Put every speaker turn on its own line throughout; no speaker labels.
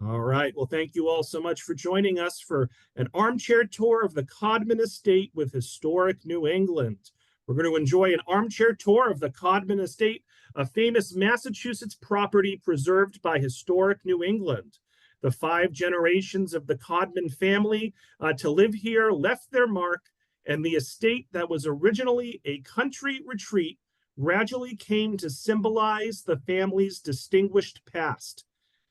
All right. Well, thank you all so much for joining us for an armchair tour of the Codman Estate with historic New England. We're going to enjoy an armchair tour of the Codman Estate, a famous Massachusetts property preserved by historic New England. The 5 generations of the Codman family to live here left their mark, and the estate that was originally a country retreat gradually came to symbolize the family's distinguished past.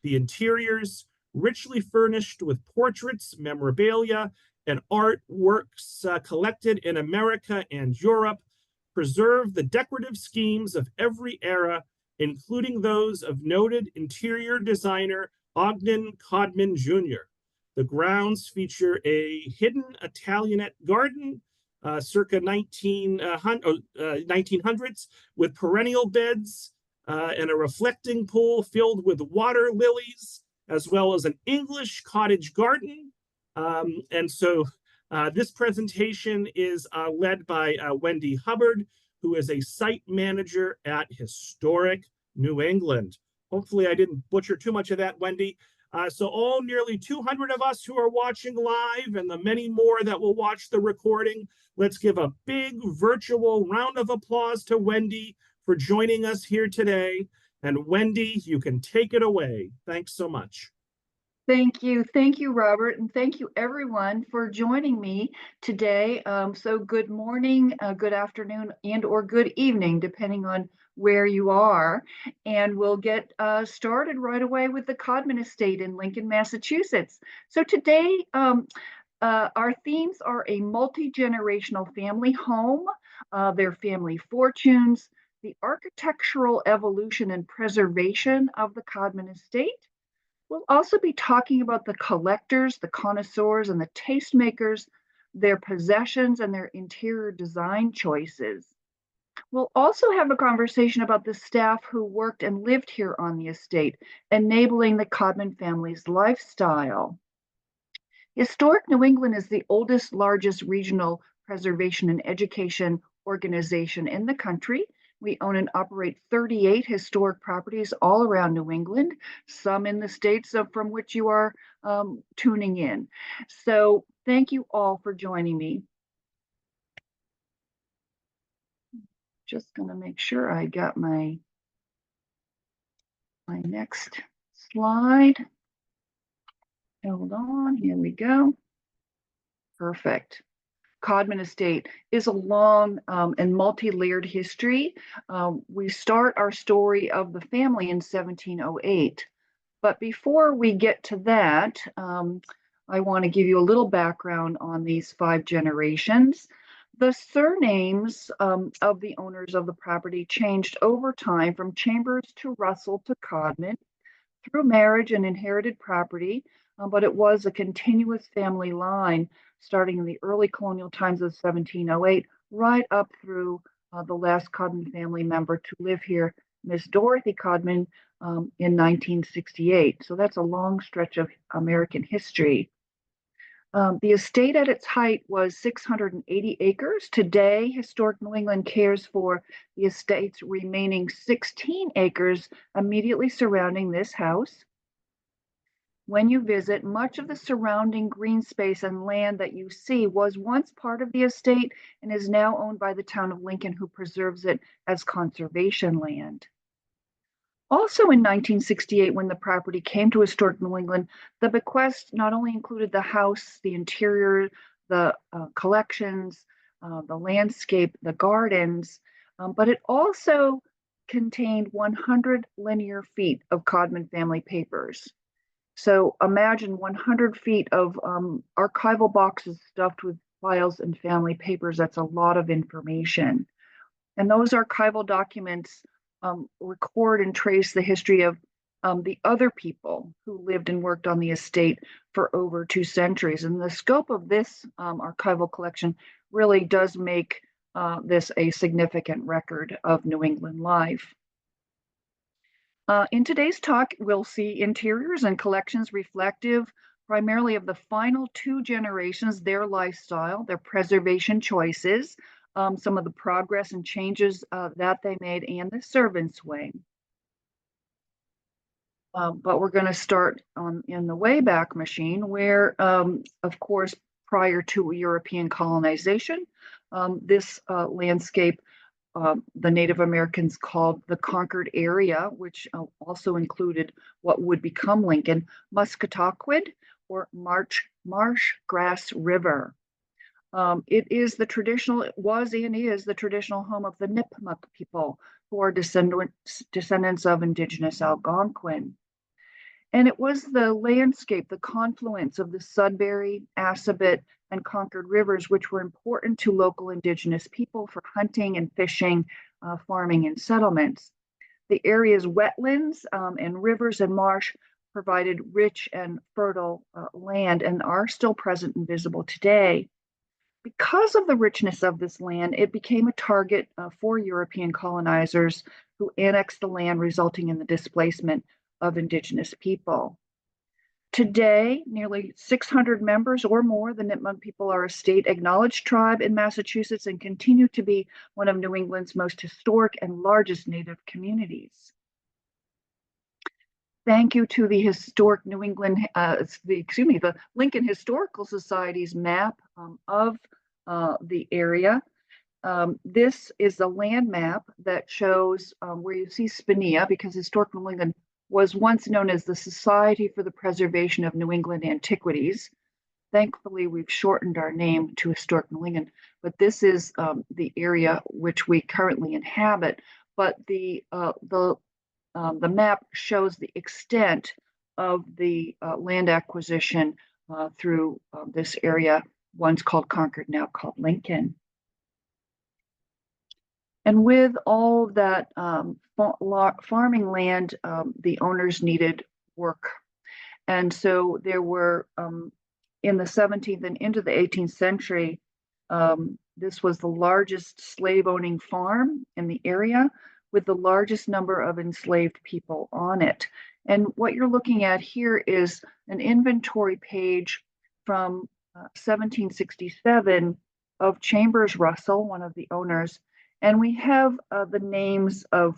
The interiors, richly furnished with portraits, memorabilia, and artworks collected in America and Europe, preserve the decorative schemes of every era, including those of noted interior designer Ogden Codman Jr. The grounds feature a hidden Italianate garden circa 1900s with perennial beds, and a reflecting pool filled with water lilies, as well as an English cottage garden. This presentation is led by Wendy Hubbard, who is a site manager at Historic New England. Hopefully I didn't butcher too much of that, Wendy. So all nearly 200 of us who are watching live and the many more that will watch the recording, let's give a big virtual round of applause to Wendy for joining us here today. And Wendy, you can take it away. Thanks so much.
Thank you. Thank you, Robert. And thank you, everyone, for joining me today. So good morning, good afternoon, and or good evening, depending on where you are. And we'll get started right away with the Codman Estate in Lincoln, Massachusetts. So today, our themes are a multi-generational family home, their family fortunes, the architectural evolution and preservation of the Codman Estate. We'll also be talking about the collectors, the connoisseurs, and the tastemakers, their possessions, and their interior design choices. We'll also have a conversation about the staff who worked and lived here on the estate, enabling the Codman family's lifestyle. Historic New England is the oldest, largest regional preservation and education organization in the country. We own and operate 38 historic properties all around New England, some in the states from which you are tuning in. So thank you all for joining me. Just going to make sure I got my next slide. Hold on, here we go. Perfect. Codman Estate is a long and multi-layered history. We start our story of the family in 1708. But before we get to that, I want to give you a little background on these 5 generations. The surnames of the owners of the property changed over time from Chambers to Russell to Codman through marriage and inherited property, but it was a continuous family line starting in the early colonial times of 1708, right up through the last Codman family member to live here, Miss Dorothy Codman, in 1968. So that's a long stretch of American history. The estate at its height was 680 acres. Today, Historic New England cares for the estate's remaining 16 acres immediately surrounding this house. When you visit, much of the surrounding green space and land that you see was once part of the estate and is now owned by the town of Lincoln, who preserves it as conservation land. Also in 1968, when the property came to Historic New England, the bequest not only included the house, the interior, the collections, the landscape, the gardens, but it also contained 100 linear feet of Codman family papers. So imagine 100 feet of archival boxes stuffed with files and family papers. That's a lot of information. And those archival documents record and trace the history of the other people who lived and worked on the estate for over 2 centuries. And the scope of this archival collection really does make this a significant record of New England life. In today's talk, we'll see interiors and collections reflective primarily of the final 2 generations, their lifestyle, their preservation choices, some of the progress and changes that they made, and the servants' wing. but we're going to start in the Wayback Machine, where, of course, prior to European colonization, this landscape the Native Americans called the conquered area, which also included what would become Lincoln, Musketaquid, or Marsh Grass River. It was and is the traditional home of the Nipmuc people, who are descendants of indigenous Algonquin. And it was the landscape, the confluence of the Sudbury, Assabet, and Concord rivers, which were important to local indigenous people for hunting and fishing, farming, and settlements. The area's wetlands and rivers and marsh provided rich and fertile land and are still present and visible today. Because of the richness of this land, it became a target for European colonizers who annexed the land, resulting in the displacement of indigenous people. Today, nearly 600 members or more, the Nipmuc people are a state-acknowledged tribe in Massachusetts and continue to be one of New England's most historic and largest Native communities. Thank you to the historic New England, the Lincoln Historical Society's map of the area. This is the land map that shows where you see Spinnea, because Historic New England was once known as the Society for the Preservation of New England Antiquities. Thankfully, we've shortened our name to Historic New England, but this is the area which we currently inhabit. But the map shows the extent of the land acquisition through this area, once called Concord, now called Lincoln. And with all that farming land, the owners needed work. And so there were, in the 17th and into the 18th century, this was the largest slave-owning farm in the area, with the largest number of enslaved people on it. And what you're looking at here is an inventory page from 1767 of Chambers Russell, one of the owners. And we have the names of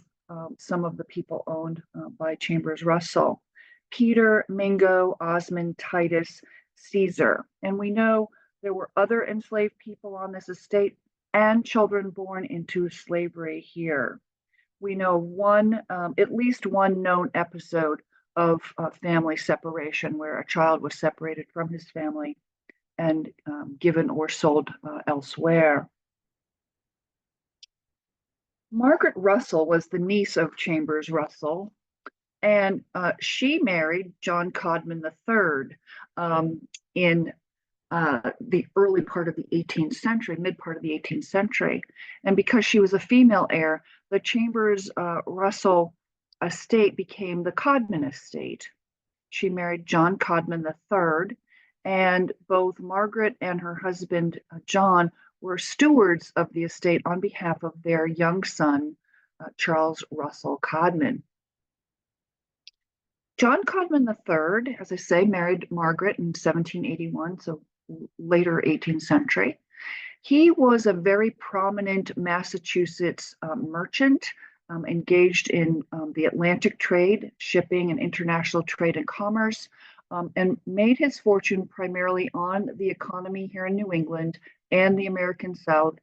some of the people owned by Chambers Russell: Peter, Mingo, Osmond, Titus, Caesar. And we know there were other enslaved people on this estate and children born into slavery here. We know at least one known episode of family separation, where a child was separated from his family and given or sold elsewhere. Margaret Russell was the niece of Chambers Russell, and she married John Codman III in the early part of the 18th century, mid part of the 18th century. And because she was a female heir, the Chambers Russell estate became the Codman Estate. She married John Codman III, and both Margaret and her husband, John, were stewards of the estate on behalf of their young son, Charles Russell Codman. John Codman III, as I say, married Margaret in 1781, so later 18th century. He was a very prominent Massachusetts merchant, engaged in the Atlantic trade, shipping, and international trade and commerce, and made his fortune primarily on the economy here in New England and the American South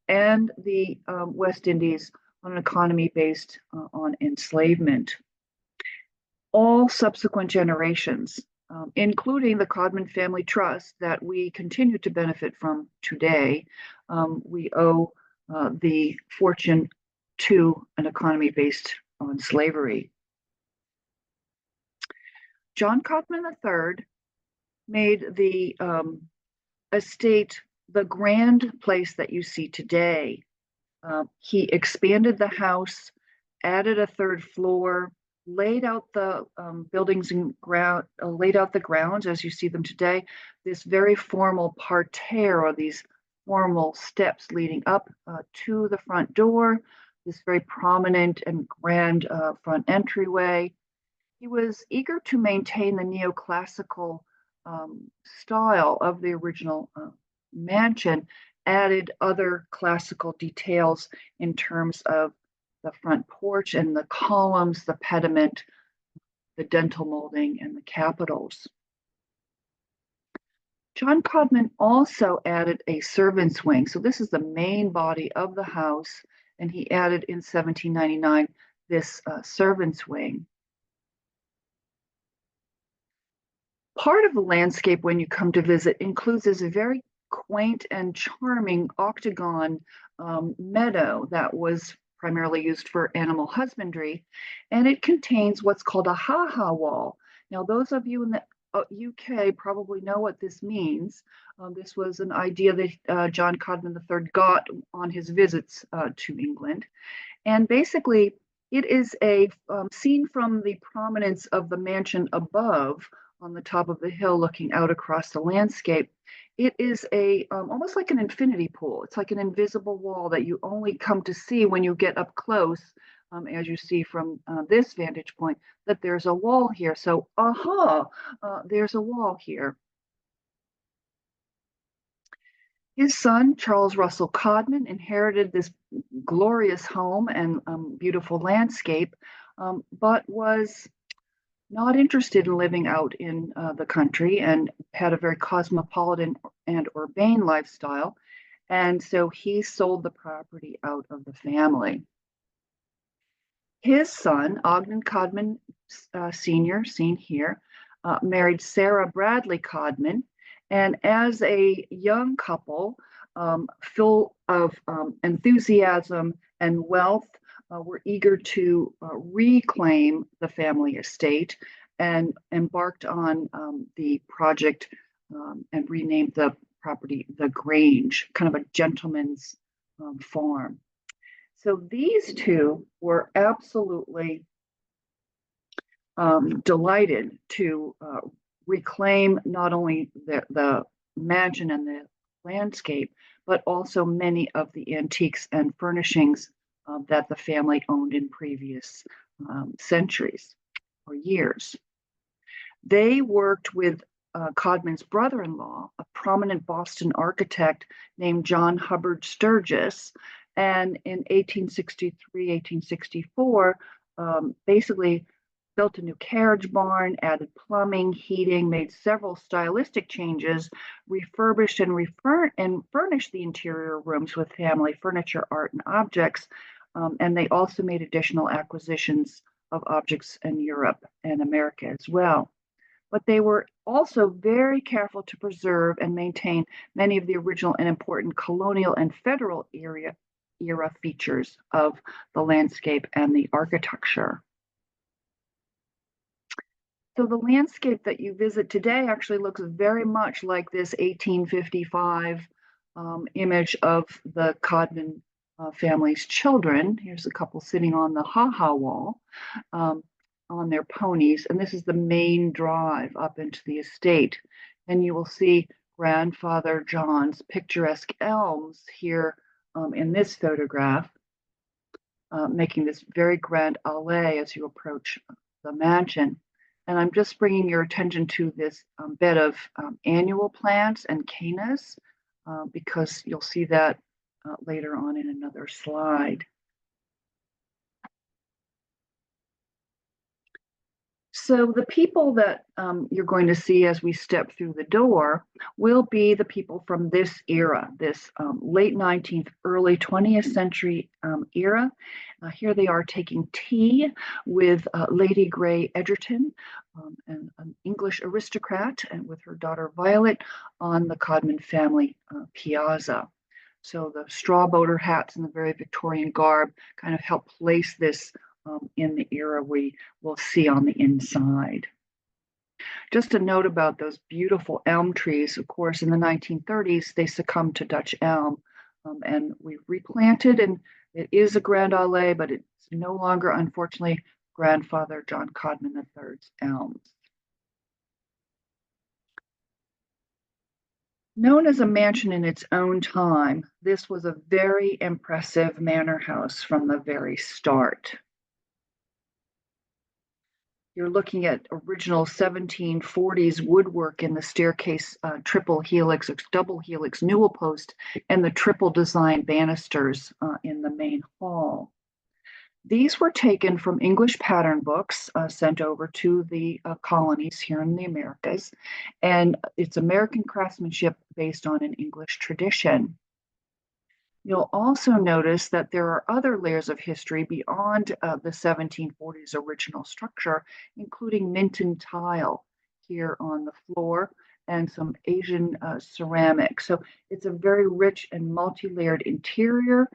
and the West Indies, on an economy based on enslavement. All subsequent generations, including the Codman Family Trust that we continue to benefit from today, we owe the fortune to an economy based on slavery. John Codman III made the estate the grand place that you see today. He expanded the house, added a third floor, laid out the buildings and laid out the grounds as you see them today. This very formal parterre, or these formal steps leading up to the front door, this very prominent and grand front entryway. He was eager to maintain the neoclassical style of the original mansion, added other classical details in terms of the front porch and the columns, the pediment, the dental molding and the capitals. John Codman also added a servant's wing. So this is the main body of the house, and he added in 1799 this servant's wing. Part of the landscape when you come to visit includes this very quaint and charming octagon meadow that was primarily used for animal husbandry, and it contains what's called a ha-ha wall. Now, those of you in the UK probably know what this means. This was an idea that John Codman III got on his visits to England. And basically, it is a scene from the prominence of the mansion above on the top of the hill looking out across the landscape. It is a almost like an infinity pool. It's like an invisible wall that you only come to see when you get up close, as you see from this vantage point, that there's a wall here. So, there's a wall here. His son, Charles Russell Codman, inherited this glorious home and beautiful landscape, but was not interested in living out in the country and had a very cosmopolitan and urbane lifestyle. And so he sold the property out of the family. His son, Ogden Codman Sr., seen here, married Sarah Bradley Codman. And as a young couple, full of enthusiasm and wealth, were eager to reclaim the family estate and embarked on the project and renamed the property the Grange, kind of a gentleman's farm. So these two were absolutely delighted to reclaim not only the mansion and the landscape, but also many of the antiques and furnishings that the family owned in previous centuries or years. They worked with Codman's brother-in-law, a prominent Boston architect named John Hubbard Sturgis, and in 1863, 1864, basically built a new carriage barn, added plumbing, heating, made several stylistic changes, refurbished and furnished the interior rooms with family furniture, art, and objects. And they also made additional acquisitions of objects in Europe and America as well. But they were also very careful to preserve and maintain many of the original and important colonial and federal era features of the landscape and the architecture. So the landscape that you visit today actually looks very much like this 1855 image of the Codman family's children. Here's a couple sitting on the ha-ha wall on their ponies, and this is the main drive up into the estate. And you will see Grandfather John's picturesque elms here in this photograph, making this very grand allée as you approach the mansion. And I'm just bringing your attention to this bed of annual plants and cannas, because you'll see that later on in another slide. So the people that you're going to see as we step through the door will be the people from this era, this late 19th, early 20th century era. Here they are taking tea with Lady Grey Egerton, an English aristocrat, and with her daughter Violet on the Codman family piazza. So the straw boater hats and the very Victorian garb kind of help place this in the era we will see on the inside. Just a note about those beautiful elm trees. Of course, in the 1930s, they succumbed to Dutch elm, and we replanted, and it is a grand allée, but it's no longer, unfortunately, Grandfather John Codman III's elms. Known as a mansion in its own time, this was a very impressive manor house from the very start. You're looking at original 1740s woodwork in the staircase, triple helix or double helix newel post, and the triple design banisters in the main hall. These were taken from English pattern books sent over to the colonies here in the Americas, and it's American craftsmanship based on an English tradition. You'll also notice that there are other layers of history beyond the 1740s original structure, including Minton tile here on the floor and some Asian ceramic. So it's a very rich and multi-layered interior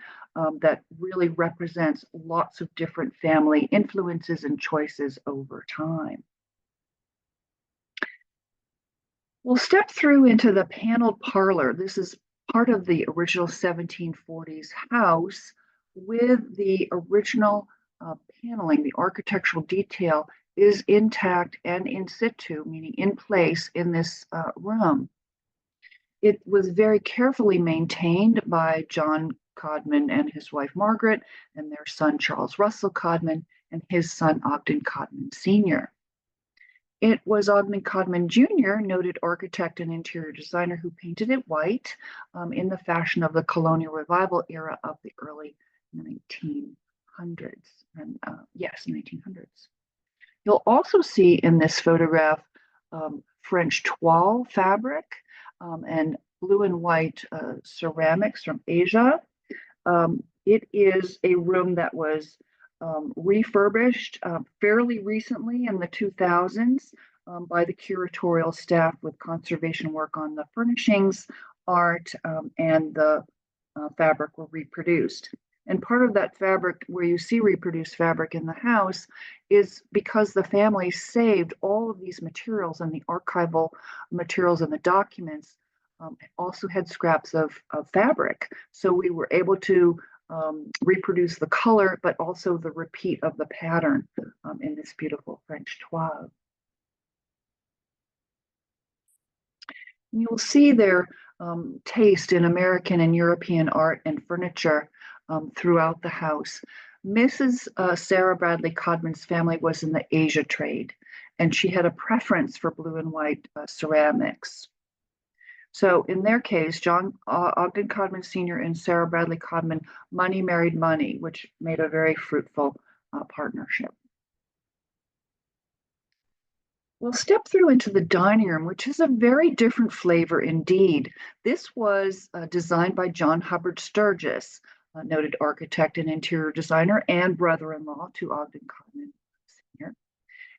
that really represents lots of different family influences and choices over time. We'll step through into the paneled parlor. This is part of the original 1740s house with the original paneling. The architectural detail is intact and in situ, meaning in place in this room. It was very carefully maintained by John Codman and his wife Margaret, and their son Charles Russell Codman, and his son Ogden Codman Sr. It was Ogden Codman Jr., noted architect and interior designer, who painted it white in the fashion of the colonial revival era of the early 1900s. And yes, 1900s. You'll also see in this photograph French toile fabric and blue and white ceramics from Asia. It is a room that was refurbished fairly recently in the 2000s by the curatorial staff, with conservation work on the furnishings, art, and the fabric were reproduced. And part of that fabric, where you see reproduced fabric in the house, is because the family saved all of these materials, and the archival materials and the documents also had scraps of fabric. So we were able to reproduce the color, but also the repeat of the pattern in this beautiful French toile. You'll see their taste in American and European art and furniture throughout the house. Mrs. Sarah Bradley Codman's family was in the Asia trade, and she had a preference for blue and white ceramics. So in their case, John Ogden Codman Sr. and Sarah Bradley Codman, money married money, which made a very fruitful partnership. We'll step through into the dining room, which is a very different flavor indeed. This was designed by John Hubbard Sturgis, a noted architect and interior designer and brother-in-law to Ogden Codman Sr.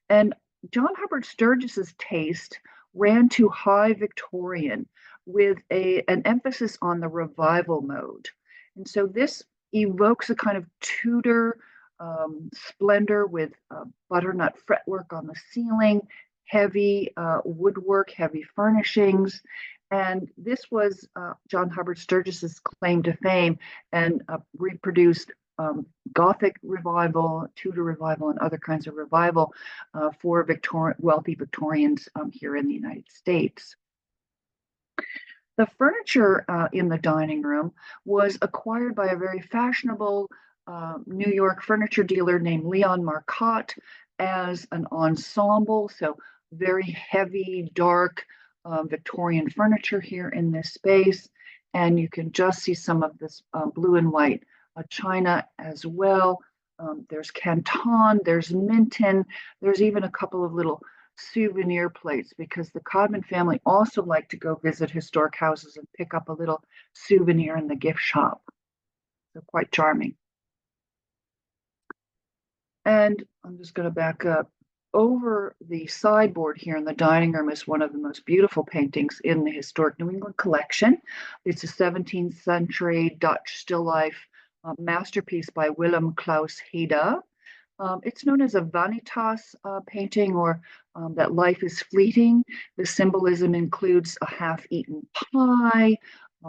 And John Hubbard Sturgis's taste ran to high Victorian, with an emphasis on the revival mode. And so this evokes a kind of Tudor splendor, with butternut fretwork on the ceiling, heavy woodwork, heavy furnishings. And this was John Hubbard Sturgis's claim to fame, and reproduced Gothic revival, Tudor revival, and other kinds of revival for wealthy Victorians here in the United States. The furniture in the dining room was acquired by a very fashionable New York furniture dealer named Leon Marcotte as an ensemble. So very heavy, dark Victorian furniture here in this space. And you can just see some of this blue and white china as well. There's Canton, there's Minton, there's even a couple of little souvenir plates, because the Codman family also liked to go visit historic houses and pick up a little souvenir in the gift shop. So quite charming. And I'm just going to back up. Over the sideboard here in the dining room is one of the most beautiful paintings in the historic New England collection. It's a 17th century Dutch still life masterpiece by Willem Claus Heda. It's known as a vanitas painting, or that life is fleeting. The symbolism includes a half-eaten pie.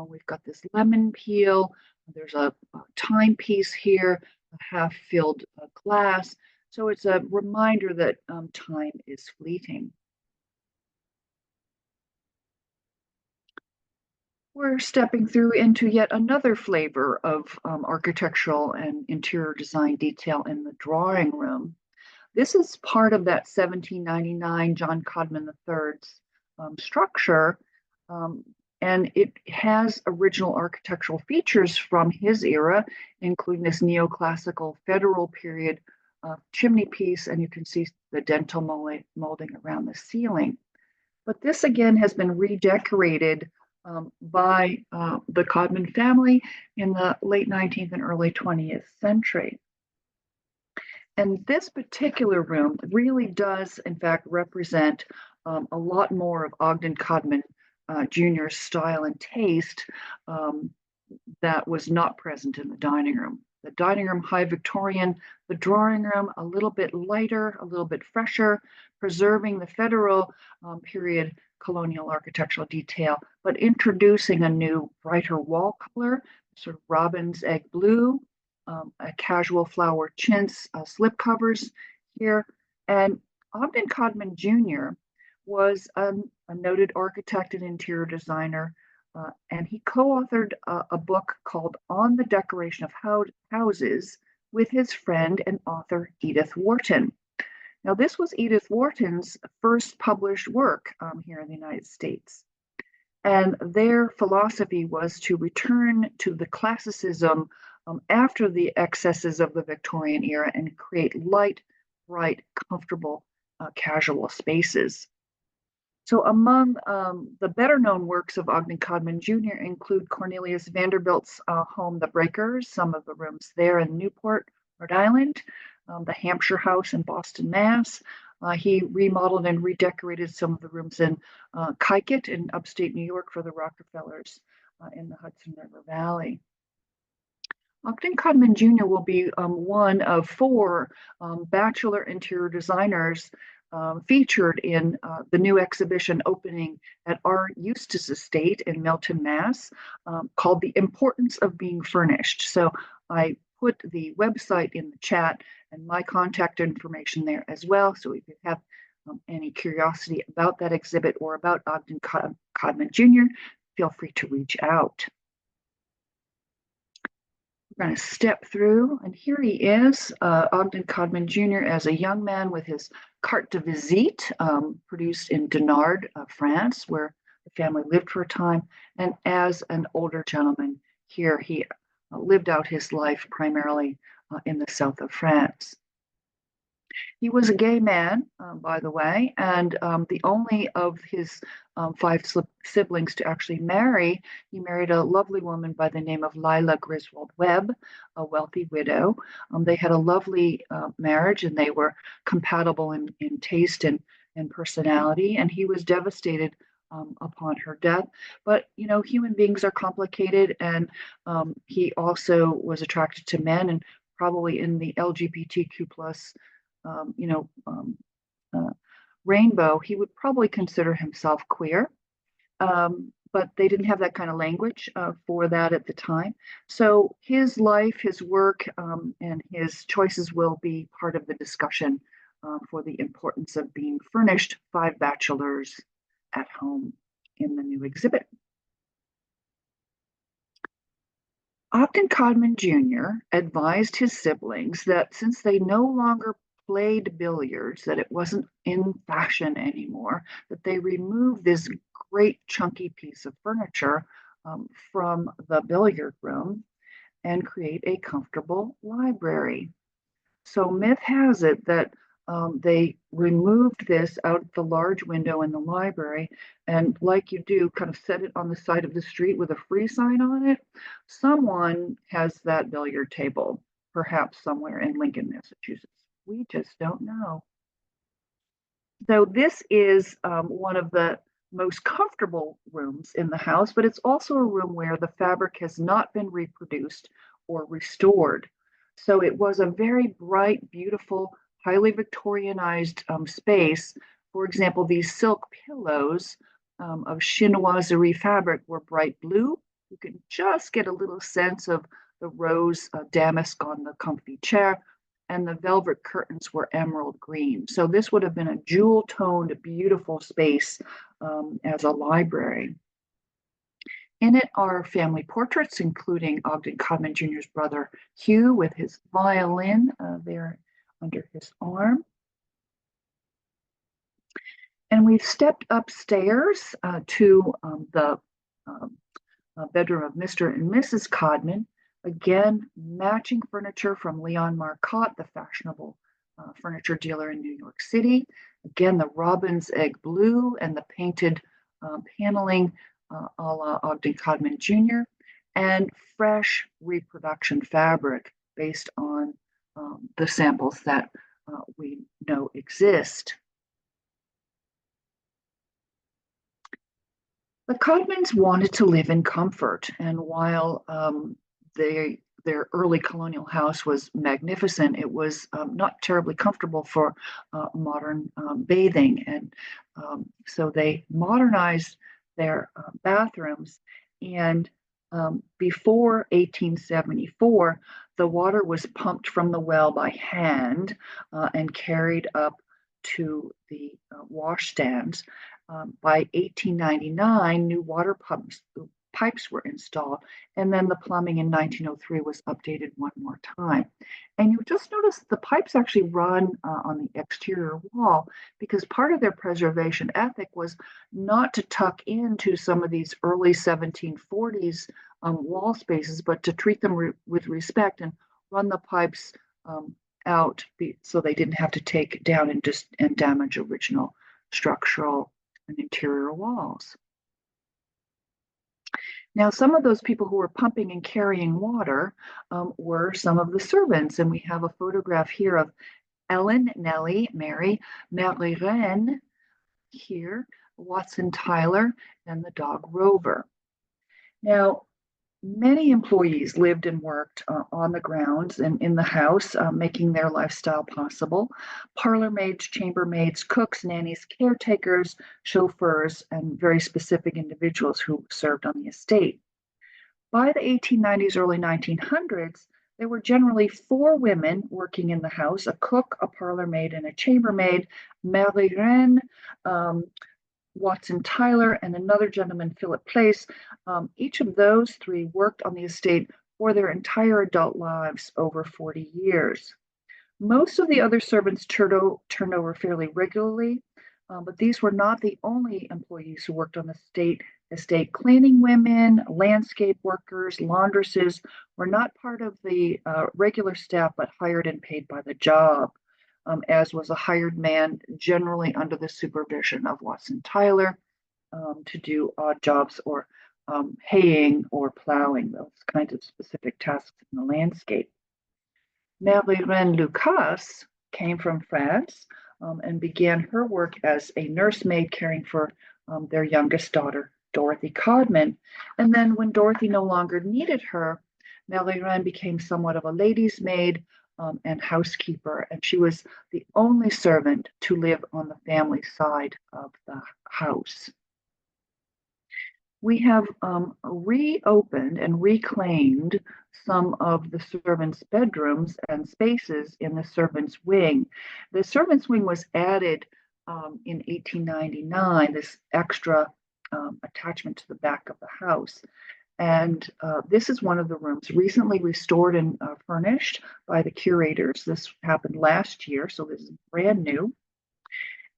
We've got this lemon peel. There's a timepiece here, a half-filled glass. So it's a reminder that time is fleeting. We're stepping through into yet another flavor of architectural and interior design detail in the drawing room. This is part of that 1799 John Codman III's structure. And it has original architectural features from his era, including this neoclassical federal period chimney piece, and you can see the dentil molding around the ceiling. But this again has been redecorated by the Codman family in the late 19th and early 20th century. And this particular room really does, in fact, represent a lot more of Ogden Codman Jr.'s style and taste that was not present in the dining room. The dining room, high Victorian, the drawing room, a little bit lighter, a little bit fresher, preserving the federal period colonial architectural detail, but introducing a new brighter wall color, sort of robin's egg blue, a casual flower chintz slip covers here. And Ogden Codman Jr. was a noted architect and interior designer, and he co-authored a book called On the Decoration of Houses with his friend and author Edith Wharton. Now, this was Edith Wharton's first published work here in the United States. And their philosophy was to return to the classicism after the excesses of the Victorian era and create light, bright, comfortable, casual spaces. So among the better known works of Ogden Codman Jr. include Cornelius Vanderbilt's home, The Breakers, some of the rooms there in Newport, Rhode Island, the Hampshire House in Boston, Mass. He remodeled and redecorated some of the rooms in Kykuit in upstate New York for the Rockefellers in the Hudson River Valley. Ogden Codman Jr. will be one of four bachelor interior designers featured in the new exhibition opening at our Eustis Estate in Milton, Mass, called The Importance of Being Furnished. So I put the website in the chat and my contact information there as well. So if you have any curiosity about that exhibit or about Ogden Codman Jr., feel free to reach out. We're going to step through, and here he is, Ogden Codman Jr. as a young man with his carte de visite, produced in Dinard, France, where the family lived for a time, and as an older gentleman here, he lived out his life primarily in the south of France. He was a gay man, by the way, and the only of his five siblings to actually marry. He married a lovely woman by the name of Lila Griswold Webb, a wealthy widow. They had a lovely marriage, and they were compatible in taste and personality, and he was devastated upon her death. But, you know, human beings are complicated, and he also was attracted to men, and probably in the LGBTQ plus rainbow, he would probably consider himself queer, but they didn't have that kind of language for that at the time. So his life, his work, and his choices will be part of the discussion for the importance of being furnished, five bachelors at home in the new exhibit. Ogden Codman Jr. advised his siblings that since they no longer played billiards, that it wasn't in fashion anymore, that they removed this great chunky piece of furniture from the billiard room and create a comfortable library. So myth has it that they removed this out the large window in the library, and like you do, kind of set it on the side of the street with a free sign on it. Someone has that billiard table, perhaps somewhere in Lincoln, Massachusetts. We just don't know. So this is one of the most comfortable rooms in the house, but it's also a room where the fabric has not been reproduced or restored. So it was a very bright, beautiful, highly Victorianized space. For example, these silk pillows of chinoiserie fabric were bright blue. You can just get a little sense of the rose damask on the comfy chair, and the velvet curtains were emerald green. So this would have been a jewel-toned, beautiful space as a library. In it are family portraits, including Ogden Codman Jr.'s brother, Hugh, with his violin there under his arm. And we've stepped upstairs to the bedroom of Mr. and Mrs. Codman. Again, matching furniture from Leon Marcotte, the fashionable furniture dealer in New York City. Again, the robin's egg blue and the painted paneling a la Ogden Codman Jr. and fresh reproduction fabric based on the samples that we know exist. The Codmans wanted to live in comfort, and while their early colonial house was magnificent, it was not terribly comfortable for modern bathing, and so they modernized their bathrooms. And before 1874, the water was pumped from the well by hand and carried up to the washstands. By 1899, new water pipes were installed, and then the plumbing in 1903 was updated one more time. And you just notice the pipes actually run on the exterior wall because part of their preservation ethic was not to tuck into some of these early 1740s wall spaces, but to treat them with respect and run the pipes out so they didn't have to take down and damage original structural and interior walls. Now, some of those people who were pumping and carrying water were some of the servants, and we have a photograph here of Ellen, Nellie, Mary, Marie-Reine here, Watson Tyler, and the dog Rover. Now, many employees lived and worked on the grounds and in the house, making their lifestyle possible. Parlor maids, chambermaids, cooks, nannies, caretakers, chauffeurs, and very specific individuals who served on the estate. By the 1890s, early 1900s, there were generally 4 women working in the house, a cook, a parlor maid, and a chambermaid. Marie-Reine, Watson Tyler, and another gentleman, Philip Place. Each of those 3 worked on the estate for their entire adult lives over 40 years. Most of the other servants turned over fairly regularly, but these were not the only employees who worked on the estate. Cleaning women, landscape workers, laundresses were not part of the regular staff, but hired and paid by the job. As was a hired man, generally under the supervision of Watson Tyler, to do odd jobs or haying or plowing, those kinds of specific tasks in the landscape. Marie-Reine Lucas came from France and began her work as a nursemaid caring for their youngest daughter, Dorothy Codman. And then when Dorothy no longer needed her, Marie-Reine became somewhat of a lady's maid and housekeeper, and she was the only servant to live on the family side of the house. We have reopened and reclaimed some of the servants' bedrooms and spaces in the servants' wing. The servants' wing was added in 1899, this extra attachment to the back of the house. And this is one of the rooms recently restored and furnished by the curators. This happened last year, so this is brand new.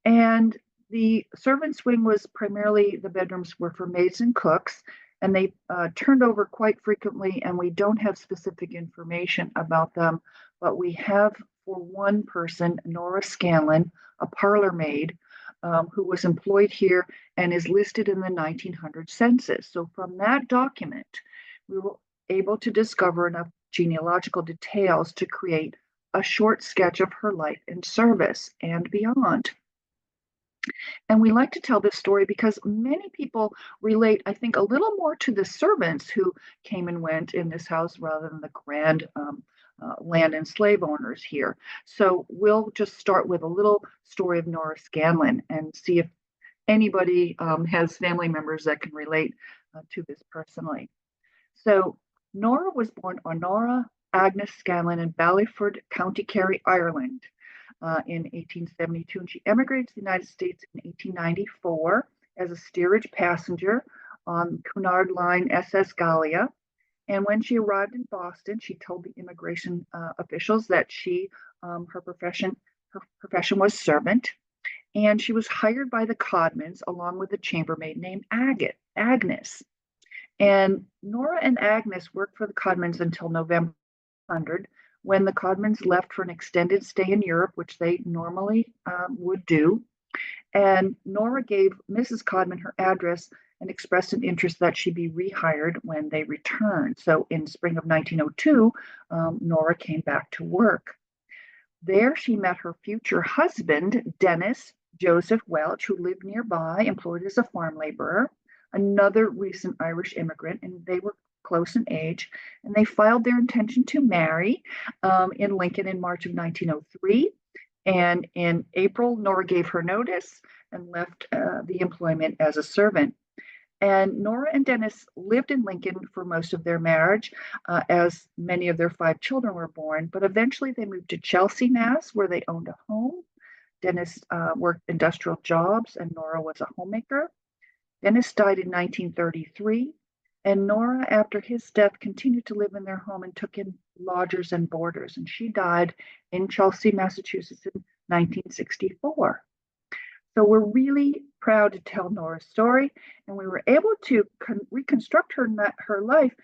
And the servants' wing was primarily, the bedrooms were for maids and cooks, and they turned over quite frequently, and we don't have specific information about them, but we have for one person, Nora Scanlon, a parlor maid, who was employed here and is listed in the 1900 census. So from that document, we were able to discover enough genealogical details to create a short sketch of her life and service and beyond. And we like to tell this story because many people relate, I think, a little more to the servants who came and went in this house rather than the grand land and slave owners here. So we'll just start with a little story of Nora Scanlon and see if anybody has family members that can relate to this personally. So Nora was born Honora Agnes Scanlon in Ballyford, County Kerry, Ireland in 1872, and she emigrated to the United States in 1894 as a steerage passenger on Cunard Line SS Gallia. And when she arrived in Boston, she told the immigration officials that her profession was servant, and she was hired by the Codmans along with a chambermaid named Agnes. And Nora and Agnes worked for the Codmans until November 100, when the Codmans left for an extended stay in Europe, which they normally would do. And Nora gave Mrs. Codman her address and expressed an interest that she be rehired when they returned. So in spring of 1902, Nora came back to work. There she met her future husband, Dennis Joseph Welch, who lived nearby, employed as a farm laborer, another recent Irish immigrant, and they were close in age. And they filed their intention to marry in Lincoln in March of 1903. And in April, Nora gave her notice and left the employment as a servant. And Nora and Dennis lived in Lincoln for most of their marriage, as many of their 5 children were born. But eventually they moved to Chelsea, Mass, where they owned a home. Dennis worked industrial jobs, and Nora was a homemaker. Dennis died in 1933, and Nora, after his death, continued to live in their home and took in lodgers and boarders. And she died in Chelsea, Massachusetts in 1964. So we're really proud to tell Nora's story, and we were able to reconstruct her life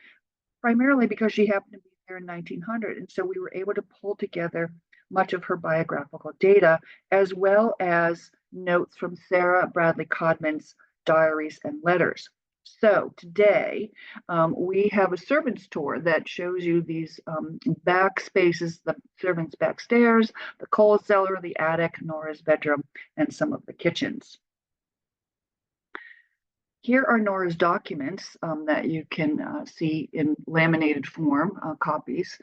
primarily because she happened to be there in 1900. And so we were able to pull together much of her biographical data, as well as notes from Sarah Bradley Codman's diaries and letters. So today we have a servants tour that shows you these back spaces, the servants' back stairs, the coal cellar, the attic, Nora's bedroom, and some of the kitchens. Here are Nora's documents that you can see in laminated form, copies,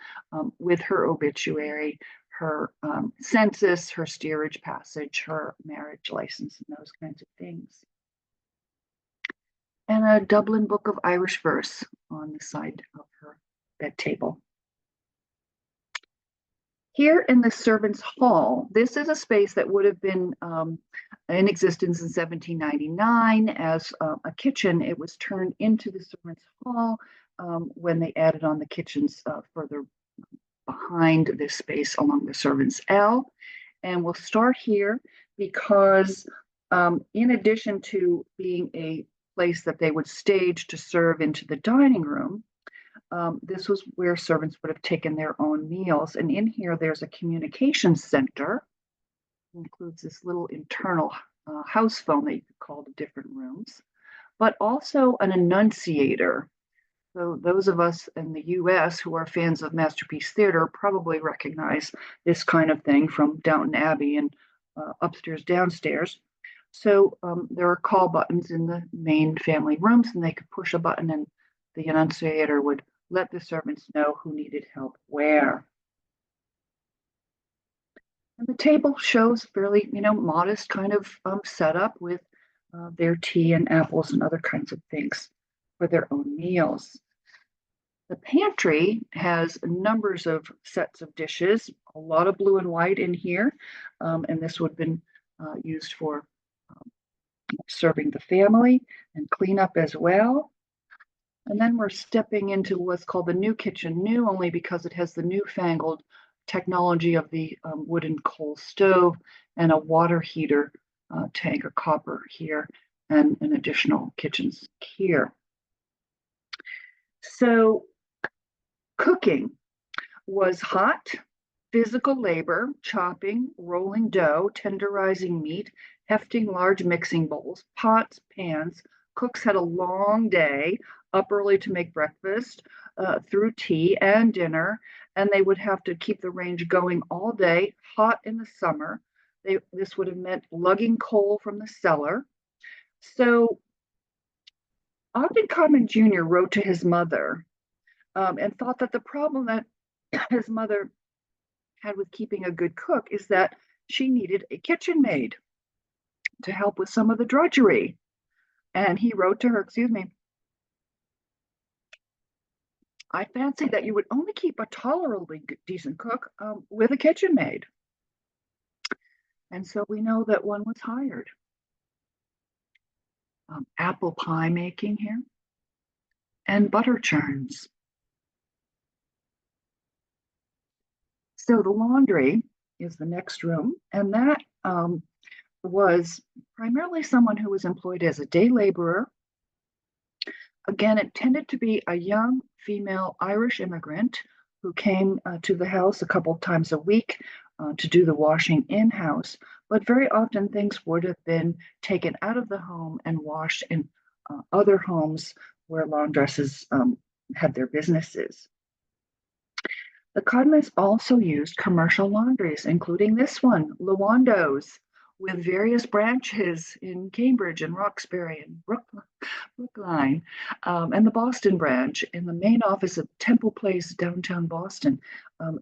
with her obituary, her census, her steerage passage, her marriage license, and those kinds of things. And a Dublin Book of Irish Verse on the side of her bed table. Here in the servants' hall, this is a space that would have been in existence in 1799 as a kitchen. It was turned into the servants' hall when they added on the kitchens further behind this space along the servants' L. And we'll start here because in addition to being a place that they would stage to serve into the dining room, this was where servants would have taken their own meals. And in here, there's a communication center. It includes this little internal house phone that you could call to different rooms, but also an annunciator. So those of us in the US who are fans of Masterpiece Theater probably recognize this kind of thing from Downton Abbey and upstairs, downstairs. So there are call buttons in the main family rooms, and they could push a button and the annunciator would let the servants know who needed help where. And the table shows fairly, modest kind of setup with their tea and apples and other kinds of things for their own meals. The pantry has numbers of sets of dishes, a lot of blue and white in here, and this would have been used for serving the family and cleanup as well. And then we're stepping into what's called the new kitchen, new only because it has the newfangled technology of the wooden coal stove and a water heater tank or copper here, and an additional kitchen here. So cooking was hot, physical labor, chopping, rolling dough, tenderizing meat, hefting large mixing bowls, pots, pans. Cooks had a long day, up early to make breakfast, through tea and dinner, and they would have to keep the range going all day, hot in the summer. This would have meant lugging coal from the cellar. So Ogden Codman Jr. wrote to his mother and thought that the problem that his mother had with keeping a good cook is that she needed a kitchen maid to help with some of the drudgery. And he wrote to her, I fancy that you would only keep a tolerably decent cook with a kitchen maid. And so we know that one was hired. Apple pie making here and butter churns. So the laundry is the next room, and that was primarily someone who was employed as a day laborer, Again, it tended to be a young female Irish immigrant who came to the house a couple of times a week to do the washing in-house, but very often things would have been taken out of the home and washed in other homes where laundresses had their businesses. The Codmans also used commercial laundries, including this one, Lawando's, with various branches in Cambridge and Roxbury and Brookline, and the Boston branch in the main office of Temple Place, downtown Boston.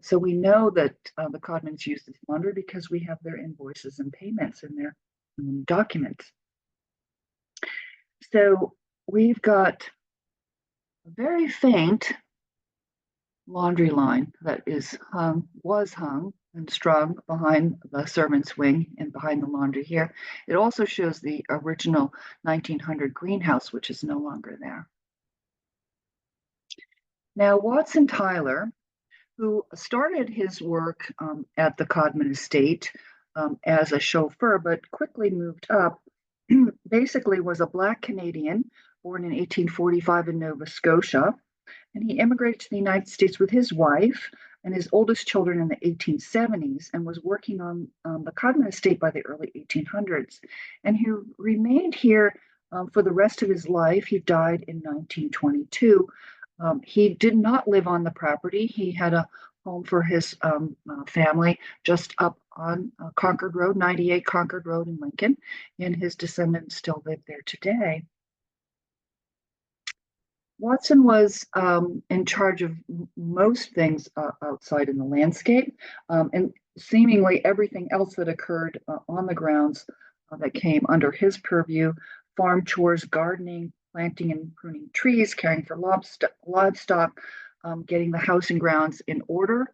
So we know that the Codmans used this laundry because we have their invoices and payments in their documents. So we've got a very faint laundry line that was hung and strung behind the servants' wing and behind the laundry here. It also shows the original 1900 greenhouse, which is no longer there. Now, Watson Tyler, who started his work at the Codman Estate as a chauffeur, but quickly moved up, basically was a Black Canadian born in 1845 in Nova Scotia. And he immigrated to the United States with his wife and his oldest children in the 1870s and was working on the Codman Estate by the early 1800s. And he remained here for the rest of his life. He died in 1922. He did not live on the property. He had a home for his family just up on Concord Road, 98 Concord Road in Lincoln, and his descendants still live there today. Watson was in charge of most things outside in the landscape, and seemingly everything else that occurred on the grounds that came under his purview: farm chores, gardening, planting and pruning trees, caring for livestock, getting the house and grounds in order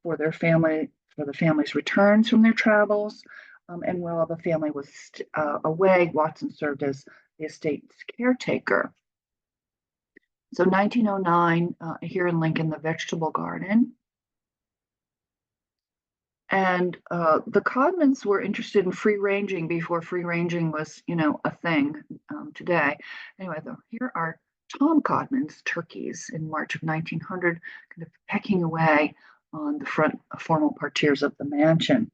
for the family's returns from their travels. And while the family was away, Watson served as the estate's caretaker. So 1909, here in Lincoln, the vegetable garden. And the Codmans were interested in free ranging before free ranging was, a thing today. Anyway, here are Tom Codman's turkeys in March of 1900, kind of pecking away on the front formal parterres of the mansion.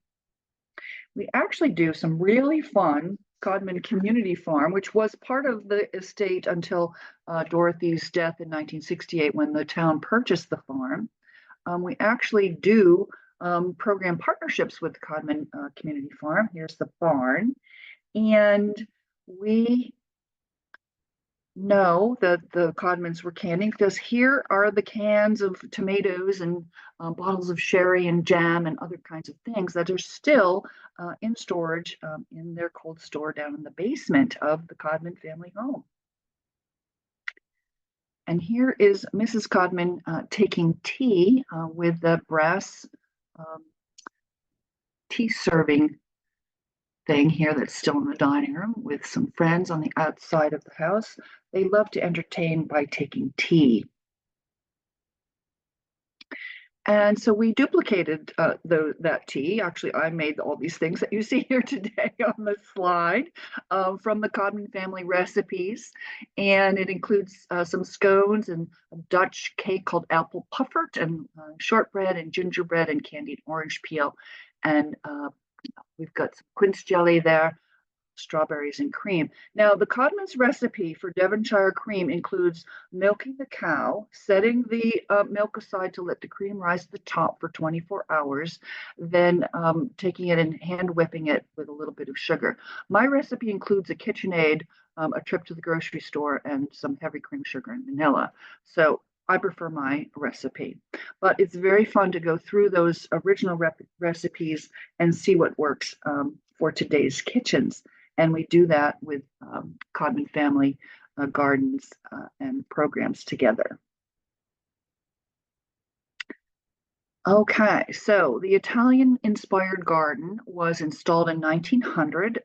We actually do some really fun Codman Community Farm, which was part of the estate until Dorothy's death in 1968 when the town purchased the farm. We actually do program partnerships with the Codman Community Farm. Here's the barn. And we know that the Codmans were canning because here are the cans of tomatoes and bottles of sherry and jam and other kinds of things that are still in storage in their cold store down in the basement of the Codman family home. And here is Mrs. Codman taking tea with the brass tea serving thing here that's still in the dining room with some friends on the outside of the house. They love to entertain by taking tea. And so we duplicated that tea. Actually, I made all these things that you see here today on the slide from the Codman family recipes. And it includes some scones and a Dutch cake called apple puffert and shortbread and gingerbread and candied orange peel. And we've got some quince jelly there, strawberries and cream. Now, the Codman's recipe for Devonshire cream includes milking the cow, setting the milk aside to let the cream rise to the top for 24 hours, then taking it and hand whipping it with a little bit of sugar. My recipe includes a KitchenAid, a trip to the grocery store, and some heavy cream sugar and vanilla. So I prefer my recipe, but it's very fun to go through those original recipes and see what works for today's kitchens. And we do that with Codman family gardens and programs together. Okay, so the Italian-inspired garden was installed in 1900.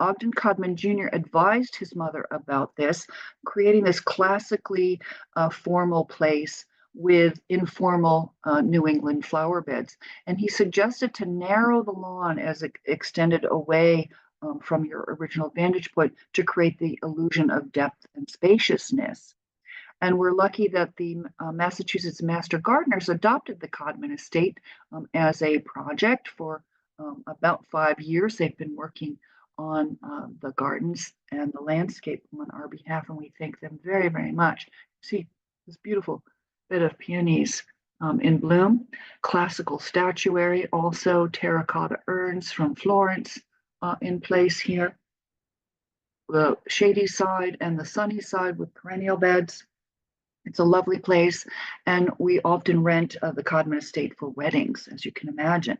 Ogden Codman Jr. advised his mother about this, creating this classically formal place with informal New England flower beds. And he suggested to narrow the lawn as it extended away from your original vantage point to create the illusion of depth and spaciousness. And we're lucky that the Massachusetts Master Gardeners adopted the Codman Estate as a project for about 5 years. They've been working on the gardens and the landscape on our behalf, and we thank them very, very much. See this beautiful bed of peonies in bloom, classical statuary, also terracotta urns from Florence in place here. The shady side and the sunny side with perennial beds. It's a lovely place, and we often rent the Codman Estate for weddings, as you can imagine.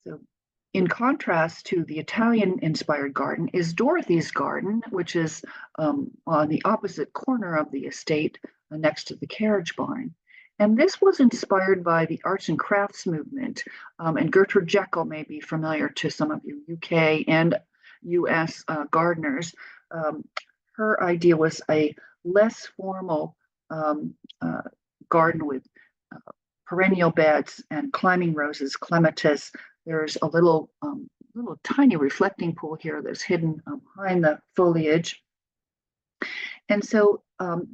So, in contrast to the Italian-inspired garden is Dorothy's garden, which is on the opposite corner of the estate next to the carriage barn. And this was inspired by the arts and crafts movement. And Gertrude Jekyll may be familiar to some of you UK and US gardeners. Her idea was a less formal garden with perennial beds and climbing roses, clematis. There's a little tiny reflecting pool here that's hidden behind the foliage. And so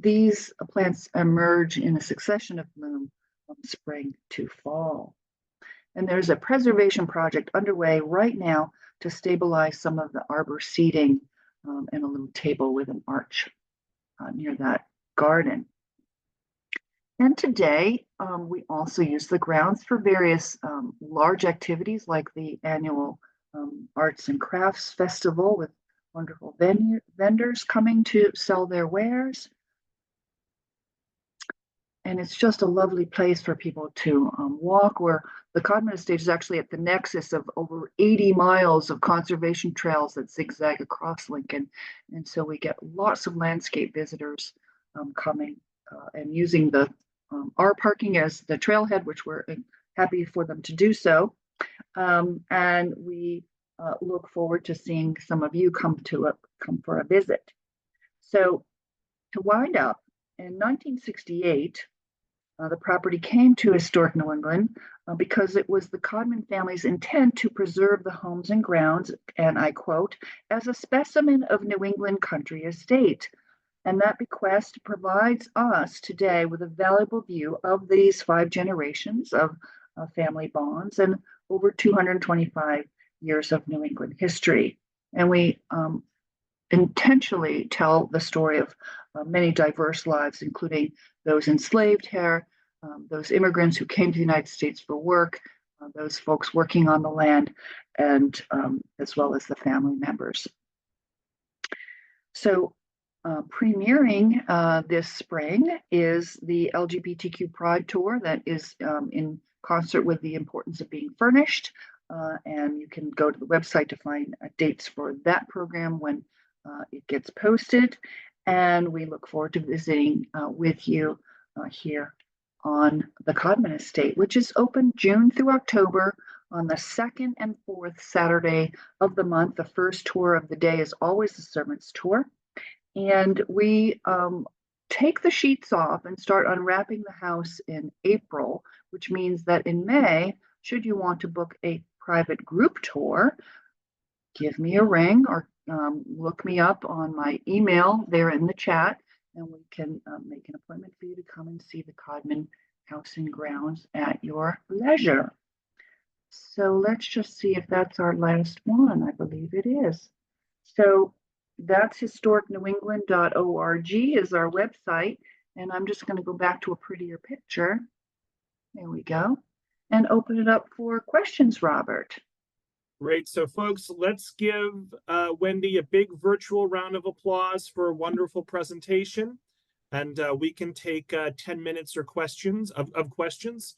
these plants emerge in a succession of bloom from spring to fall. And there's a preservation project underway right now to stabilize some of the arbor seating and a little table with an arch near that garden. And today, we also use the grounds for various large activities like the annual Arts and Crafts Festival with wonderful vendors coming to sell their wares. And it's just a lovely place for people to walk, where the Codman Estate is actually at the nexus of over 80 miles of conservation trails that zigzag across Lincoln. And so we get lots of landscape visitors coming and using our parking as the trailhead, which we're happy for them to do so. And we look forward to seeing some of you come for a visit. So to wind up, in 1968, the property came to Historic New England because it was the Codman family's intent to preserve the homes and grounds, and I quote, as a specimen of New England country estate. And that bequest provides us today with a valuable view of these 5 generations of family bonds and over 225 years of New England history. And we intentionally tell the story of many diverse lives, including those enslaved here, those immigrants who came to the United States for work, those folks working on the land, and as well as the family members. So premiering this spring is the LGBTQ Pride Tour that is in concert with the importance of being furnished. And you can go to the website to find dates for that program when it gets posted. And we look forward to visiting with you here on the Codman Estate, which is open June through October on the 2nd and 4th Saturday of the month. The first tour of the day is always the servants tour. And we take the sheets off and start unwrapping the house in April, which means that in May, should you want to book a private group tour, give me a ring or look me up on my email there in the chat, and we can make an appointment for you to come and see the Codman house and grounds at your leisure. So let's just see if that's our last one. I believe it is. So that's historicnewengland.org is our website. And I'm just going to go back to a prettier picture. There we go. And open it up for questions, Robert.
Great. So folks, let's give Wendy a big virtual round of applause for a wonderful presentation. And we can take 10 minutes or questions of questions.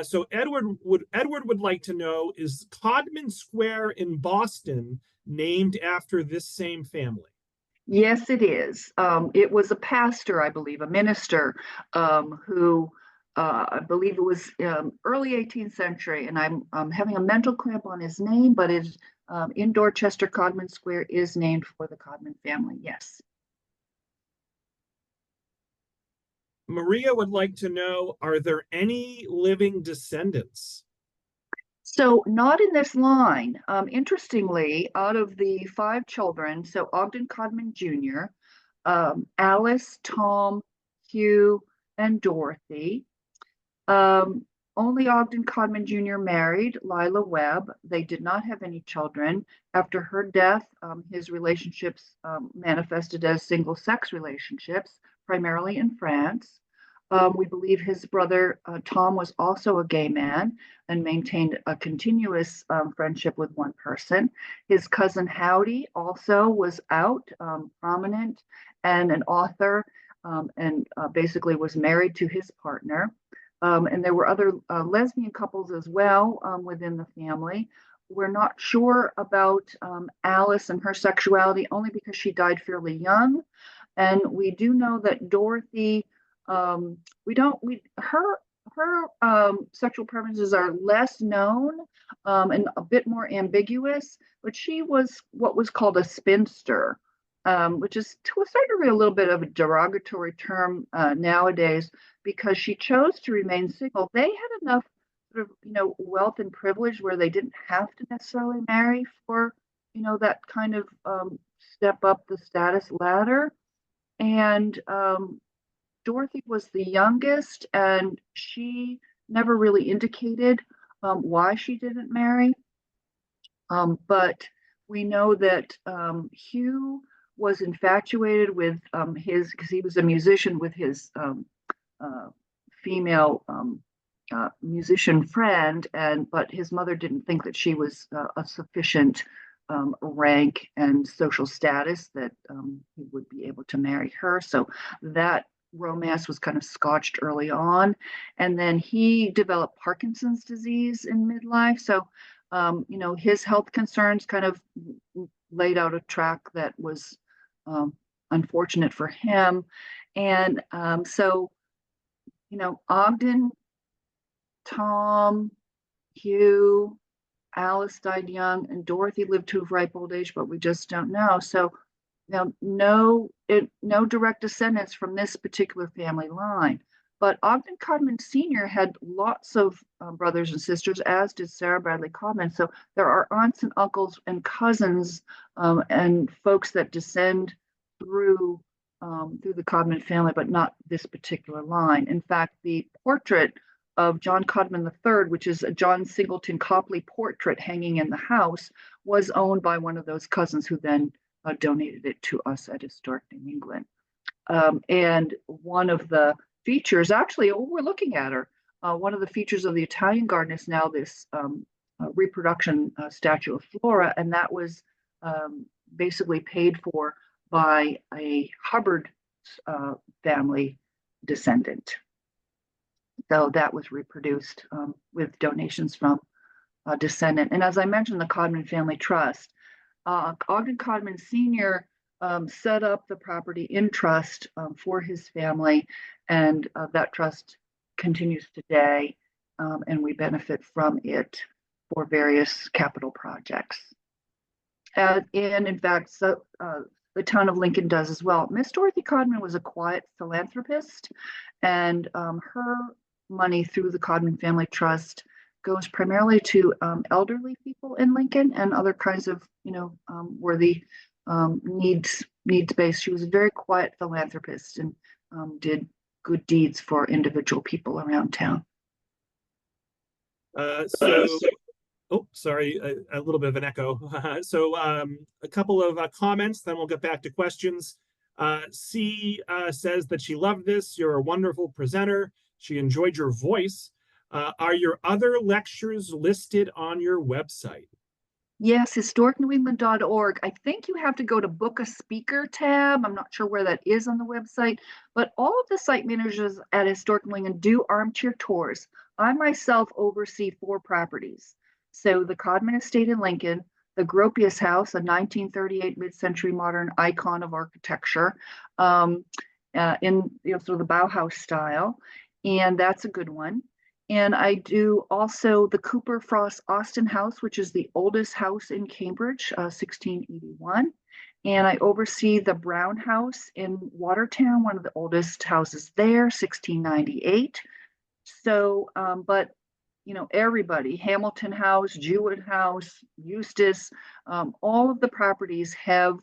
So Edward would like to know, is Codman Square in Boston named after this same family?
Yes, it is. It was a pastor, I believe, a minister who I believe it was early 18th century, and I'm having a mental cramp on his name, but it's in Dorchester. Codman Square is named for the Codman family, yes.
Maria would like to know, are there any living descendants?
So not in this line. Interestingly, out of the 5 children, so Ogden Codman Jr., Alice, Tom, Hugh, and Dorothy. Only Ogden Codman Jr. married Lila Webb. They did not have any children. After her death, his relationships manifested as single-sex relationships, primarily in France. We believe his brother Tom was also a gay man and maintained a continuous friendship with one person. His cousin Howdy also was out, prominent, and an author, and basically was married to his partner. And there were other lesbian couples as well within the family. We're not sure about Alice and her sexuality only because she died fairly young. And we do know that Dorothy, her sexual preferences are less known and a bit more ambiguous, but she was what was called a spinster, which is to a certain degree a little bit of a derogatory term nowadays, because she chose to remain single. They had enough sort of, wealth and privilege where they didn't have to necessarily marry for, that kind of step up the status ladder. And Dorothy was the youngest, and she never really indicated why she didn't marry. But we know that Hugh was infatuated with because he was a musician, with his female musician friend, but his mother didn't think that she was a sufficient rank and social status that he would be able to marry her. So that romance was kind of scotched early on. And then he developed Parkinson's disease in midlife. So, his health concerns kind of laid out a track that was unfortunate for him. And so, Ogden, Tom, Hugh, Alice died young, and Dorothy lived to a ripe old age, but we just don't know. So, no direct descendants from this particular family line. But Ogden Codman Sr. had lots of brothers and sisters, as did Sarah Bradley Codman. So there are aunts and uncles and cousins and folks that descend through the Codman family, but not this particular line. In fact, the portrait of John Codman III, which is a John Singleton Copley portrait hanging in the house, was owned by one of those cousins who then donated it to us at Historic New England. And one of the features, actually, we're looking at her, one of the features of the Italian garden is now this reproduction statue of Flora, and that was basically paid for by a Hubbard family descendant. So that was reproduced with donations from a descendant. And as I mentioned, the Codman Family Trust, Ogden Codman Sr. Set up the property in trust for his family, and that trust continues today, and we benefit from it for various capital projects. And in fact, so the town of Lincoln does as well. Miss Dorothy Codman was a quiet philanthropist, and her money through the Codman Family Trust goes primarily to elderly people in Lincoln and other kinds of, worthy needs-based. She was a very quiet philanthropist and did good deeds for individual people around town.
Oh, sorry, a little bit of an echo. So a couple of comments, then we'll get back to questions. C says that she loved this. You're a wonderful presenter. She enjoyed your voice. Are your other lectures listed on your website?
Yes, historicnewengland.org. I think you have to go to book a speaker tab. I'm not sure where that is on the website, but all of the site managers at Historic New England do armchair tours. I myself oversee 4 properties. So the Codman Estate in Lincoln, the Gropius House, a 1938 mid-century modern icon of architecture, in sort of the Bauhaus style, and that's a good one. And I do also the Cooper Frost Austin House, which is the oldest house in Cambridge, 1681. And I oversee the Brown House in Watertown, one of the oldest houses there, 1698. So, but everybody, Hamilton House, Jewett House, Eustis, all of the properties have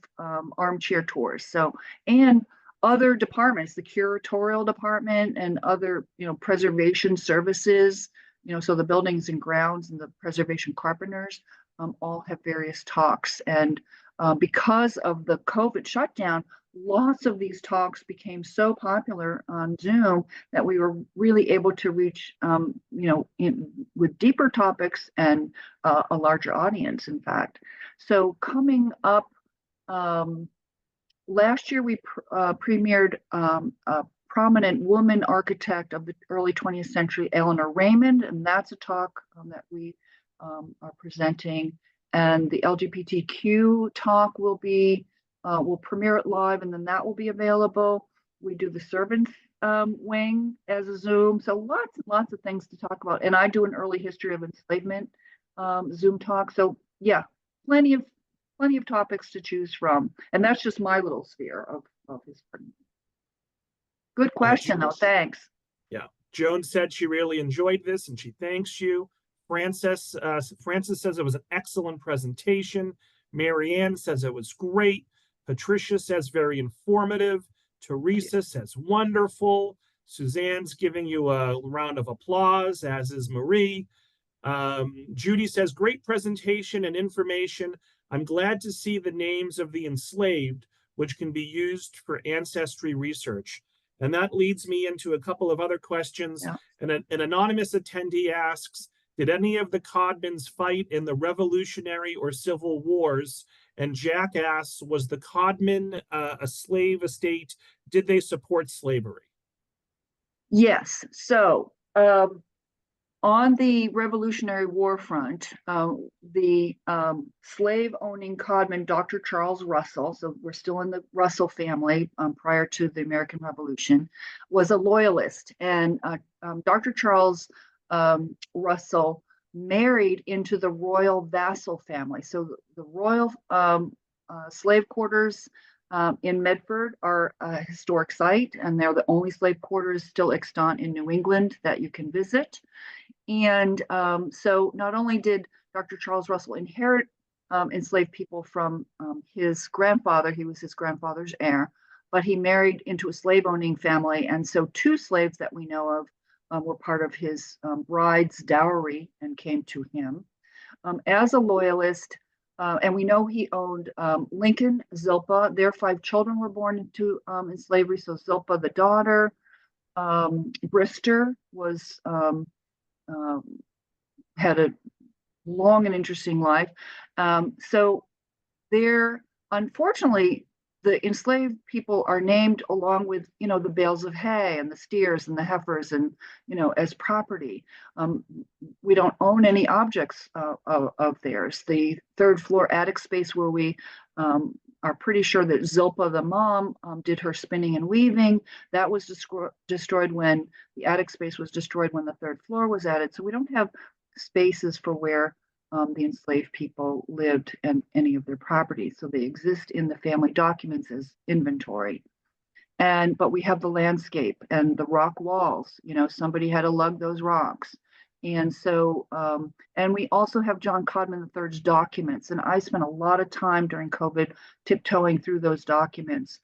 armchair tours. So, and other departments, the curatorial department and other, preservation services, so the buildings and grounds and the preservation carpenters all have various talks. And because of the COVID shutdown, lots of these talks became so popular on Zoom that we were really able to reach, with deeper topics and a larger audience, in fact. So coming up, last year we premiered a prominent woman architect of the early 20th century, Eleanor Raymond, and that's a talk that we are presenting. And the LGBTQ talk will we'll premiere it live, and then that will be available. We do the servants wing as a Zoom, so lots and lots of things to talk about. And I do an early history of enslavement Zoom talk. So yeah, plenty of topics to choose from, and that's just my little sphere of history. Good question, though. Thanks.
Yeah, Joan said she really enjoyed this, and she thanks you. Frances says it was an excellent presentation. Marianne says it was great. Patricia says very informative. Teresa says wonderful. Suzanne's giving you a round of applause, as is Marie. Judy says great presentation and information. I'm glad to see the names of the enslaved, which can be used for ancestry research. And that leads me into a couple of other questions. Yeah. And an anonymous attendee asks, did any of the Codmans fight in the Revolutionary or Civil Wars? And Jack asks, was the Codman a slave estate? Did they support slavery?
Yes. So on the Revolutionary War front, the slave-owning Codman, Dr. Charles Russell, so we're still in the Russell family prior to the American Revolution, was a loyalist. And Dr. Charles Russell married into the royal vassal family. So the royal slave quarters in Medford are a historic site, and they're the only slave quarters still extant in New England that you can visit. And so not only did Dr. Charles Russell inherit enslaved people from his grandfather, he was his grandfather's heir, but he married into a slave-owning family. And so 2 slaves that we know of were part of his bride's dowry and came to him. As a loyalist, and we know he owned Lincoln, Zilpah. Their 5 children were born into in slavery. So Zilpah, the daughter, Brister was had a long and interesting life. So there, unfortunately, the enslaved people are named along with, the bales of hay and the steers and the heifers and, as property. We don't own any objects of theirs. The 3rd floor attic space where we are pretty sure that Zilpah, the mom, did her spinning and weaving, that was destroyed when the attic space was destroyed when the 3rd floor was added. So we don't have spaces for where the enslaved people lived and any of their property. So they exist in the family documents as inventory. But we have the landscape and the rock walls, somebody had to lug those rocks. And so, and we also have John Codman III's documents. And I spent a lot of time during COVID tiptoeing through those documents.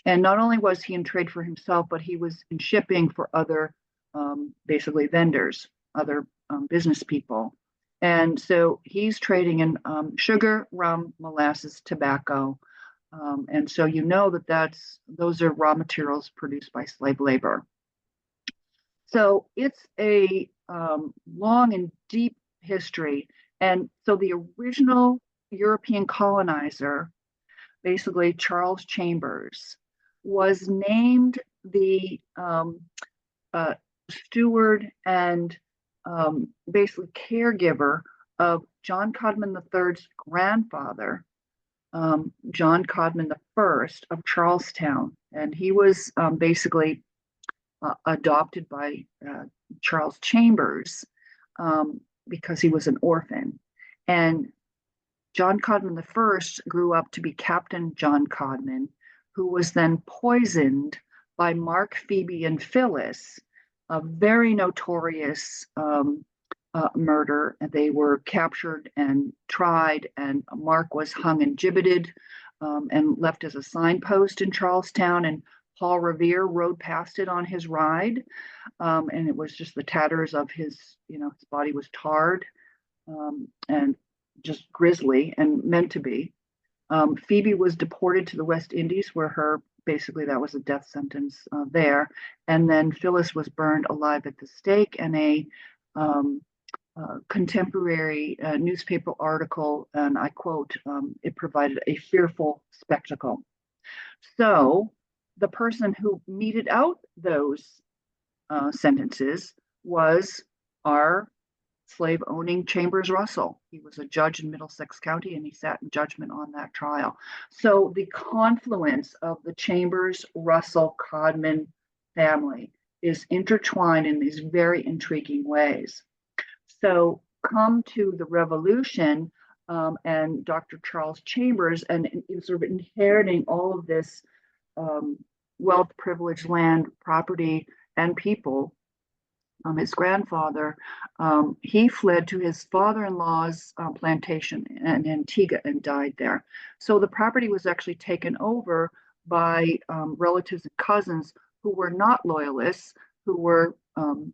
And not only was he in trade for himself, but he was in shipping for other, basically vendors, other business people. And so he's trading in sugar, rum, molasses, tobacco. And so those are raw materials produced by slave labor. So it's a long and deep history. And so the original European colonizer, basically Charles Chambers, was named the steward and basically caregiver of John Codman III's grandfather, John Codman I of Charlestown. And he was basically adopted by Charles Chambers because he was an orphan. And John Codman I grew up to be Captain John Codman, who was then poisoned by Mark, Phoebe, and Phyllis, a very notorious murder. And they were captured and tried, and Mark was hung and gibbeted and left as a signpost in Charlestown. And Paul Revere rode past it on his ride, and it was just the tatters of his, his body was tarred and just grisly and meant to be. Phoebe was deported to the West Indies, where basically that was a death sentence there. And then Phyllis was burned alive at the stake, and a contemporary newspaper article, and I quote, it provided a fearful spectacle. So the person who meted out those sentences was our slave-owning Chambers Russell. He was a judge in Middlesex County, and he sat in judgment on that trial. So the confluence of the Chambers Russell Codman family is intertwined in these very intriguing ways. So come to the Revolution and Dr. Charles Chambers, and sort of inheriting all of this wealth, privilege, land, property, and people. His grandfather, he fled to his father-in-law's plantation in Antigua and died there. So the property was actually taken over by relatives and cousins who were not loyalists, who were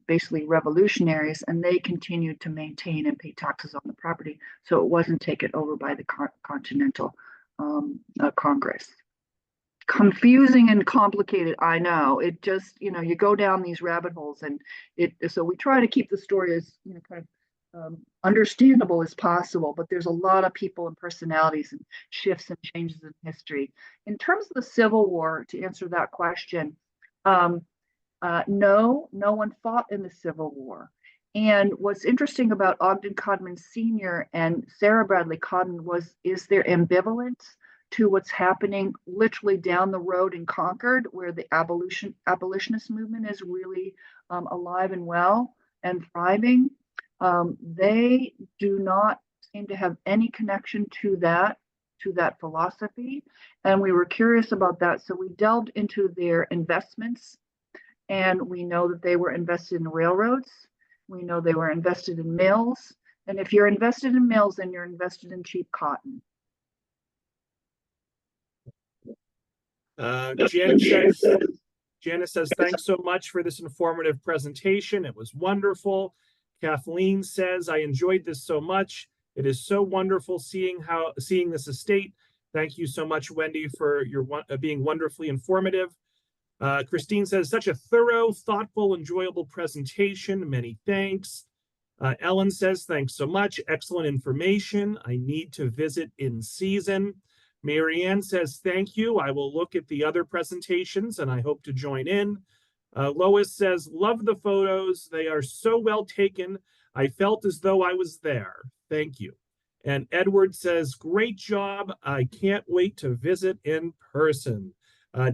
basically revolutionaries, and they continued to maintain and pay taxes on the property. So it wasn't taken over by the Continental Congress. Confusing and complicated, I know. It just, you go down these rabbit holes, and so we try to keep the story as kind of understandable as possible, but there's a lot of people and personalities and shifts and changes in history. In terms of the Civil War, to answer that question, no one fought in the Civil War. And what's interesting about Ogden Codman Sr. and Sarah Bradley Codman is their ambivalence to what's happening literally down the road in Concord, where the abolitionist movement is really alive and well and thriving. They do not seem to have any connection to that philosophy. And we were curious about that. So we delved into their investments, and we know that they were invested in railroads. We know they were invested in mills. And if you're invested in mills, then you're invested in cheap cotton.
Janice says, thanks so much for this informative presentation. It was wonderful. Kathleen says, I enjoyed this so much. It is so wonderful seeing this estate. Thank you so much, Wendy, for your being wonderfully informative. Christine says, such a thorough, thoughtful, enjoyable presentation. Many thanks. Ellen says, thanks so much. Excellent information. I need to visit in season. Marianne says, thank you. I will look at the other presentations and I hope to join in. Lois says, love the photos. They are so well taken. I felt as though I was there. Thank you. And Edward says, great job. I can't wait to visit in person.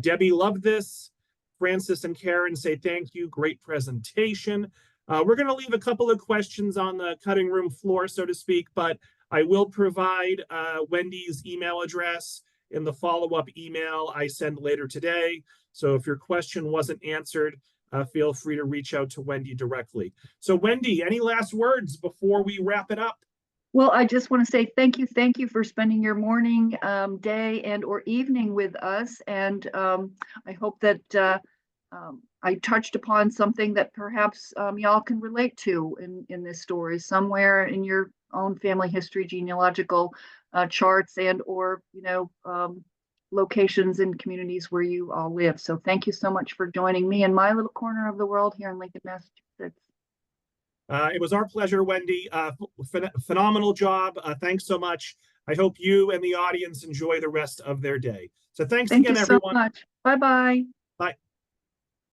Debbie loved this. Francis and Karen say, thank you. Great presentation. We're going to leave a couple of questions on the cutting room floor, so to speak, but I will provide Wendy's email address in the follow-up email I send later today. So if your question wasn't answered, feel free to reach out to Wendy directly. So Wendy, any last words before we wrap it up?
Well, I just want to say thank you for spending your morning, day, and or evening with us. And I hope that I touched upon something that perhaps y'all can relate to in this story, somewhere in your own family history, genealogical charts, and or locations and communities where you all live. So thank you so much for joining me in my little corner of the world here in Lincoln, Massachusetts.
It was our pleasure, Wendy. Phenomenal job. Thanks so much. I hope you and the audience enjoy the rest of their day. So thanks again, everyone.
Thank you so much. Bye-bye.
Bye.